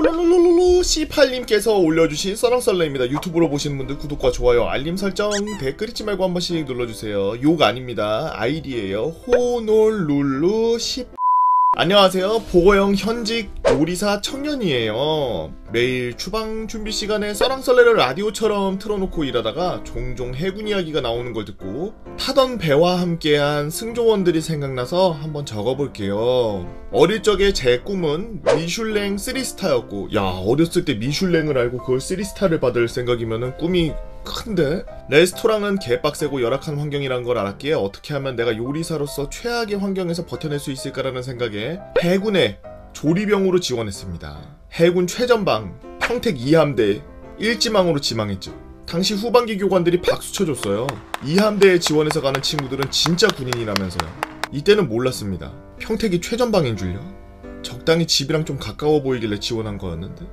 홀로로로로 C8님께서 올려주신 썰렁썰렁입니다. 유튜브로 보시는 분들 구독과 좋아요, 알림 설정, 댓글 잊지 말고 한 번씩 눌러주세요. 욕 아닙니다. 아이디예요. 호놀룰루 10. 안녕하세요. 보고형 현직 요리사 청년이에요. 매일 주방 준비 시간에 썰렁썰레를 라디오처럼 틀어놓고 일하다가 종종 해군 이야기가 나오는 걸 듣고 타던 배와 함께한 승조원들이 생각나서 한번 적어볼게요. 어릴 적에 제 꿈은 미슐랭 3스타였고, 야, 어렸을 때 미슐랭을 알고 그걸 3스타를 받을 생각이면은 꿈이 큰데? 레스토랑은 개빡세고 열악한 환경이란 걸 알았기에 어떻게 하면 내가 요리사로서 최악의 환경에서 버텨낼 수 있을까라는 생각에 해군에 조리병으로 지원했습니다. 해군 최전방 평택 2함대 1지망으로 지망했죠. 당시 후반기 교관들이 박수 쳐줬어요. 2함대에 지원해서 가는 친구들은 진짜 군인이라면서요. 이때는 몰랐습니다. 평택이 최전방인 줄요? 적당히 집이랑 좀 가까워 보이길래 지원한 거였는데.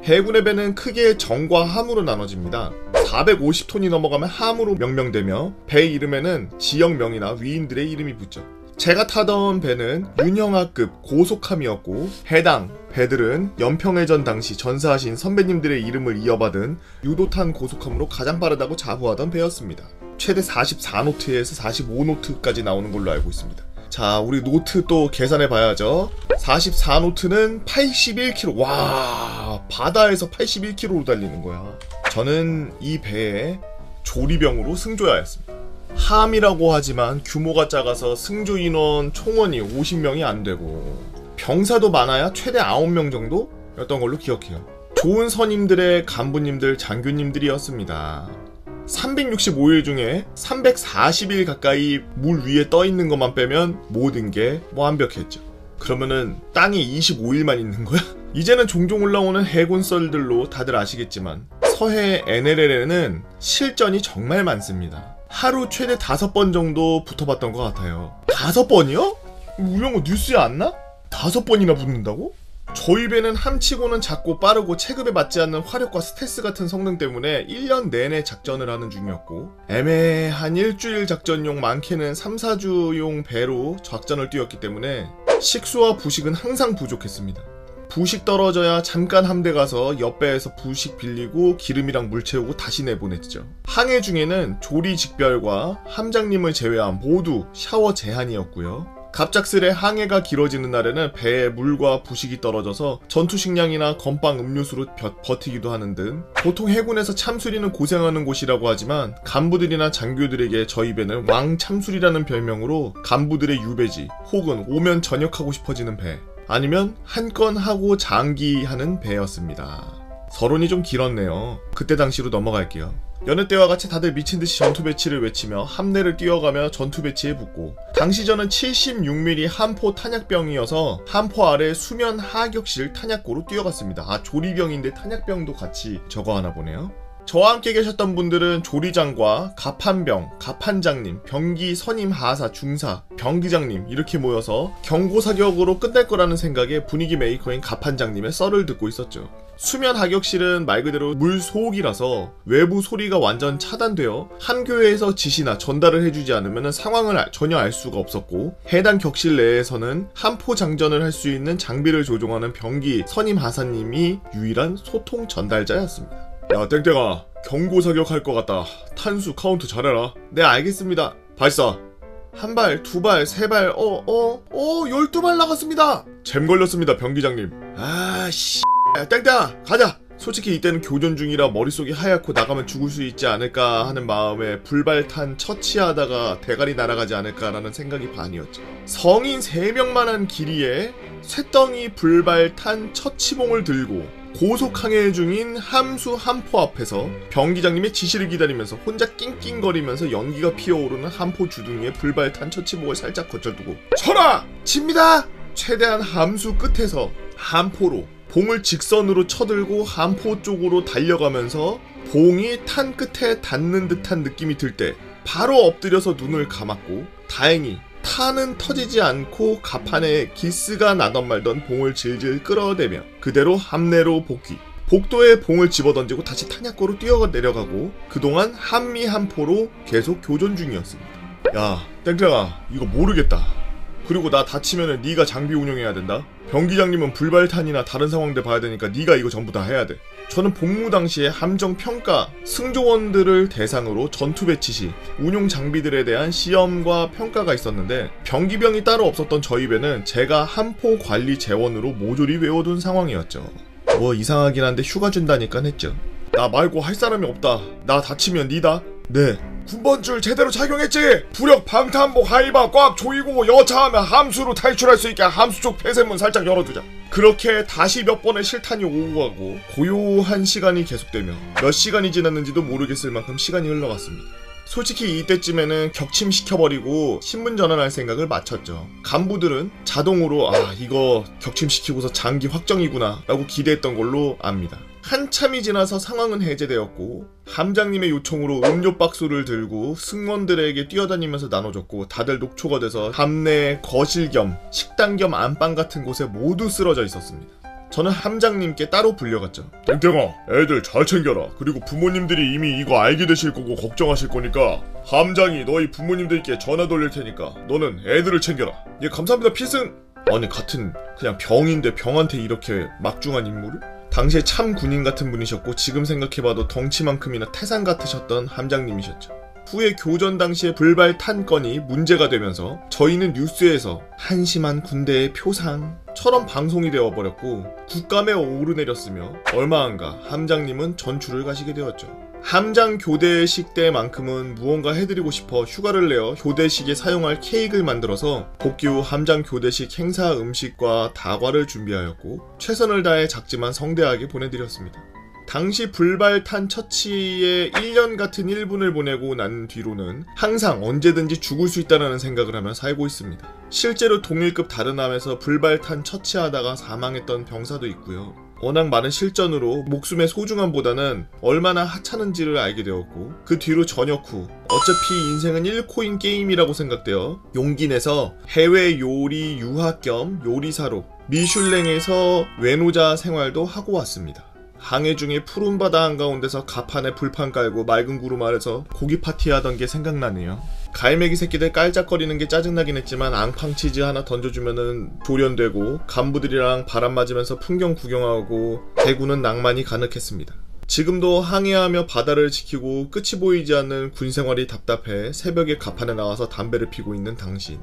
해군의 배는 크게 정과 함으로 나눠집니다. 450톤이 넘어가면 함으로 명명되며 배 이름에는 지역명이나 위인들의 이름이 붙죠. 제가 타던 배는 윤형하급 고속함이었고, 해당 배들은 연평해전 당시 전사하신 선배님들의 이름을 이어받은 유도탄 고속함으로 가장 빠르다고 자부하던 배였습니다. 최대 44노트에서 45노트까지 나오는 걸로 알고 있습니다. 자, 우리 노트 또 계산해 봐야죠. 44노트는 81km. 와, 바다에서 81km로 달리는 거야. 저는 이 배에 조리병으로 승조하였습니다. 함이라고 하지만 규모가 작아서 승조 인원 총원이 50명이 안 되고, 병사도 많아야 최대 9명 정도였던 걸로 기억해요. 좋은 선임들의 간부님들, 장교님들이었습니다. 365일 중에 340일 가까이 물 위에 떠 있는 것만 빼면 모든 게 완벽했죠. 그러면은 땅에 25일만 있는 거야? 이제는 종종 올라오는 해군 썰들로 다들 아시겠지만 서해 NLL에는 실전이 정말 많습니다. 하루 최대 5번 정도 붙어봤던 것 같아요. 5번이요? 이런 거 뉴스에 안 나? 5번이나 붙는다고? 저희 배는 함치고는 작고 빠르고 체급에 맞지 않는 화력과 스텔스 같은 성능 때문에 1년 내내 작전을 하는 중이었고, 애매한 일주일 작전용 많게는 3-4주용 배로 작전을 뛰었기 때문에 식수와 부식은 항상 부족했습니다. 부식 떨어져야 잠깐 함대 가서 옆배에서 부식 빌리고 기름이랑 물 채우고 다시 내보냈죠. 항해 중에는 조리 직별과 함장님을 제외한 모두 샤워 제한이었고요. 갑작스레 항해가 길어지는 날에는 배에 물과 부식이 떨어져서 전투식량이나 건빵 음료수로 버티기도 하는 등 보통 해군에서 참수리는 고생하는 곳이라고 하지만 간부들이나 장교들에게 저희 배는 왕참수리라는 별명으로 간부들의 유배지 혹은 오면 전역하고 싶어지는 배, 아니면 한 건 하고 장기하는 배였습니다. 서론이 좀 길었네요. 그때 당시로 넘어갈게요. 여느 때와 같이 다들 미친듯이 전투 배치를 외치며 함대를 뛰어가며 전투 배치에 붙고, 당시 저는 76mm 함포 탄약병이어서 함포 아래 수면 하격실 탄약고로 뛰어갔습니다. 아, 조리병인데 탄약병도 같이 저거 하나 보네요. 저와 함께 계셨던 분들은 조리장과 갑판병, 갑판장님, 병기 선임 하사, 중사, 병기장님 이렇게 모여서 경고사격으로 끝날 거라는 생각에 분위기 메이커인 갑판장님의 썰을 듣고 있었죠. 수면 하격실은 말 그대로 물속이라서 외부 소리가 완전 차단되어 함교회에서 지시나 전달을 해주지 않으면 상황을 전혀 알 수가 없었고, 해당 격실 내에서는 함포 장전을 할 수 있는 장비를 조종하는 병기 선임 하사님이 유일한 소통 전달자였습니다. 야, 땡땡아, 경고사격 할 것 같다. 탄수 카운트 잘해라. 네, 알겠습니다. 발사. 1발, 2발, 3발, 12발 나갔습니다. 잼 걸렸습니다, 병기장님. 아씨, 땡땡아, 가자. 솔직히 이때는 교전 중이라 머릿속이 하얗고 나가면 죽을 수 있지 않을까 하는 마음에 불발탄 처치하다가 대가리 날아가지 않을까라는 생각이 반이었죠. 성인 3명만한 길이에 쇳덩이 불발탄 처치봉을 들고 고속 항해 중인 함수 함포 앞에서 병기장님의 지시를 기다리면서 혼자 낑낑거리면서 연기가 피어오르는 함포 주둥이에 불발탄 처치봉을 살짝 거쳐두고 쳐라! 칩니다! 최대한 함수 끝에서 함포로 봉을 직선으로 쳐들고 함포 쪽으로 달려가면서 봉이 탄 끝에 닿는 듯한 느낌이 들 때 바로 엎드려서 눈을 감았고, 다행히 탄은 터지지 않고 갑판에 기스가 나던 말던 봉을 질질 끌어대며 그대로 함내로 복귀, 복도에 봉을 집어던지고 다시 탄약고로 뛰어 내려가고, 그동안 한미 함포로 계속 교전 중이었습니다. 야, 땡땡아, 이거 모르겠다. 그리고 나 다치면은 네가 장비 운영해야 된다. 병기장님은 불발탄이나 다른 상황들 봐야 되니까 네가 이거 전부 다 해야 돼. 저는 복무 당시에 함정 평가, 승조원들을 대상으로 전투 배치 시 운용 장비들에 대한 시험과 평가가 있었는데 병기병이 따로 없었던 저희 배는 제가 함포 관리 재원으로 모조리 외워둔 상황이었죠. 뭐 이상하긴 한데 휴가 준다니까 했죠. 나 말고 할 사람이 없다. 나 다치면 니다. 네. 군번줄 제대로 착용했지? 부력 방탄복 하이바 꽉 조이고 여차하면 함수로 탈출할 수 있게 함수 쪽 폐쇄문 살짝 열어두자. 그렇게 다시 몇 번의 실탄이 오고 가고 고요한 시간이 계속되며 몇 시간이 지났는지도 모르겠을 만큼 시간이 흘러갔습니다. 솔직히 이때쯤에는 격침시켜버리고 신문 전환할 생각을 마쳤죠. 간부들은 자동으로 이거 격침시키고서 장기 확정이구나 라고 기대했던 걸로 압니다. 한참이 지나서 상황은 해제되었고 함장님의 요청으로 음료 박스를 들고 승무원들에게 뛰어다니면서 나눠줬고 다들 녹초가 돼서 함내 거실 겸 식당 겸 안방 같은 곳에 모두 쓰러져 있었습니다. 저는 함장님께 따로 불려갔죠. 땡땡아, 애들 잘 챙겨라. 그리고 부모님들이 이미 이거 알게 되실 거고 걱정하실 거니까 함장이 너희 부모님들께 전화 돌릴 테니까 너는 애들을 챙겨라. 예, 감사합니다 필승. 아니 같은 그냥 병인데 병한테 이렇게 막중한 임무를? 당시에 참 군인 같은 분이셨고 지금 생각해봐도 덩치만큼이나 태산 같으셨던 함장님이셨죠. 후에 교전 당시에 불발탄 건이 문제가 되면서 저희는 뉴스에서 한심한 군대의 표상처럼 방송이 되어버렸고 국감에 오르내렸으며 얼마 안가 함장님은 전출을 가시게 되었죠. 함장 교대식 때만큼은 무언가 해드리고 싶어 휴가를 내어 교대식에 사용할 케이크를 만들어서 복귀 후 함장 교대식 행사 음식과 다과를 준비하였고 최선을 다해 작지만 성대하게 보내드렸습니다. 당시 불발탄 처치에 1년 같은 1분을 보내고 난 뒤로는 항상 언제든지 죽을 수 있다는 생각을 하며 살고 있습니다. 실제로 동일급 다른 함에서 불발탄 처치하다가 사망했던 병사도 있고요. 워낙 많은 실전으로 목숨의 소중함보다는 얼마나 하찮은지를 알게 되었고 그 뒤로 전역 후 어차피 인생은 1코인 게임이라고 생각되어 용기 내서 해외 요리 유학 겸 요리사로 미슐랭에서 외노자 생활도 하고 왔습니다. 항해 중에 푸른 바다 한가운데서 갑판에 불판 깔고 맑은 구름 아래서 고기 파티하던 게 생각나네요. 갈매기 새끼들 깔짝거리는 게 짜증나긴 했지만 앙팡치즈 하나 던져주면은 돌연되고 간부들이랑 바람 맞으면서 풍경 구경하고 대구는 낭만이 가득했습니다. 지금도 항해하며 바다를 지키고 끝이 보이지 않는 군 생활이 답답해 새벽에 갑판에 나와서 담배를 피고 있는 당신.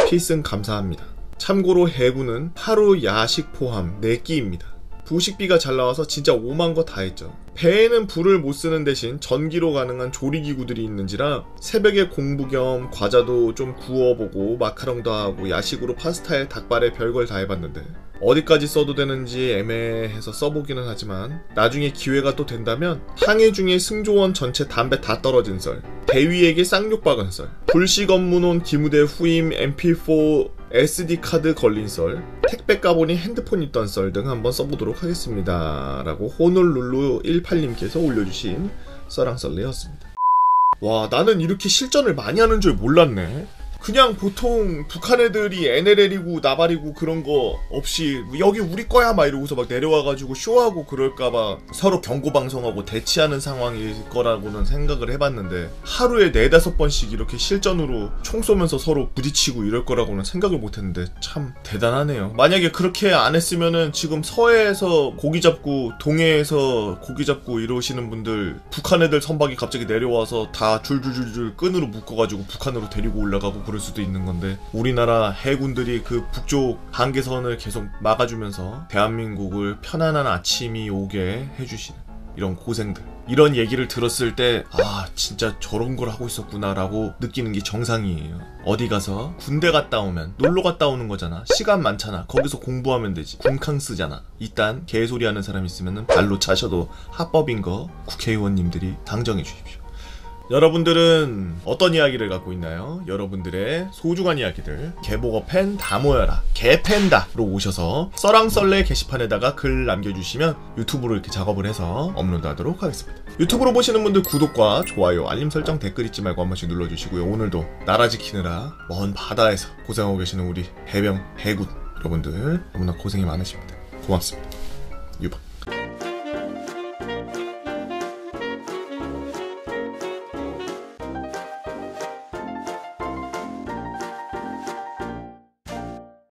필승 감사합니다. 참고로 해군은 하루 야식 포함 4끼입니다. 부식비가 잘 나와서 진짜 오만 거 다 했죠. 배에는 불을 못 쓰는 대신 전기로 가능한 조리기구들이 있는지라 새벽에 공부 겸 과자도 좀 구워보고 마카롱도 하고 야식으로 파스타에 닭발에 별걸 다 해봤는데 어디까지 써도 되는지 애매해서 써보기는 하지만 나중에 기회가 또 된다면 항해 중에 승조원 전체 담배 다 떨어진 썰, 대위에게 쌍욕 박은 썰, 불식 업무논 기무대 후임 MP4 SD카드 걸린 썰, 택배 까보니 핸드폰 있던 썰 등 한번 써보도록 하겠습니다. 라고 호놀룰루18님께서 올려주신 썰랑썰레였습니다. 와, 나는 이렇게 실전을 많이 하는 줄 몰랐네. 그냥 보통 북한 애들이 NLL이고 나발이고 그런 거 없이 여기 우리 거야 막 이러고서 막 내려와가지고 쇼하고 그럴까봐 서로 경고방송하고 대치하는 상황일 거라고는 생각을 해봤는데 하루에 4-5번씩 이렇게 실전으로 총 쏘면서 서로 부딪히고 이럴 거라고는 생각을 못했는데 참 대단하네요. 만약에 그렇게 안 했으면은 지금 서해에서 고기 잡고 동해에서 고기 잡고 이러시는 분들 북한 애들 선박이 갑자기 내려와서 다 줄줄줄줄 끈으로 묶어가지고 북한으로 데리고 올라가고 그럴 수도 있는 건데 우리나라 해군들이 그 북쪽 한계선을 계속 막아주면서 대한민국을 편안한 아침이 오게 해주시는 이런 고생들, 이런 얘기를 들었을 때 진짜 저런 걸 하고 있었구나 라고 느끼는 게 정상이에요. 어디 가서 군대 갔다 오면 놀러 갔다 오는 거잖아. 시간 많잖아. 거기서 공부하면 되지. 군캉 쓰잖아. 이딴 개소리 하는 사람 있으면 발로 차셔도 합법인 거 국회의원님들이 당정해 주십시오. 여러분들은 어떤 이야기를 갖고 있나요? 여러분들의 소중한 이야기들 개보거 팬 다 모여라 개팬다로 오셔서 썰랑썰레 게시판에다가 글 남겨주시면 유튜브로 이렇게 작업을 해서 업로드하도록 하겠습니다. 유튜브로 보시는 분들 구독과 좋아요 알림 설정 댓글 잊지 말고 한 번씩 눌러주시고요. 오늘도 나라 지키느라 먼 바다에서 고생하고 계시는 우리 해병 해군 여러분들 너무나 고생이 많으십니다. 고맙습니다.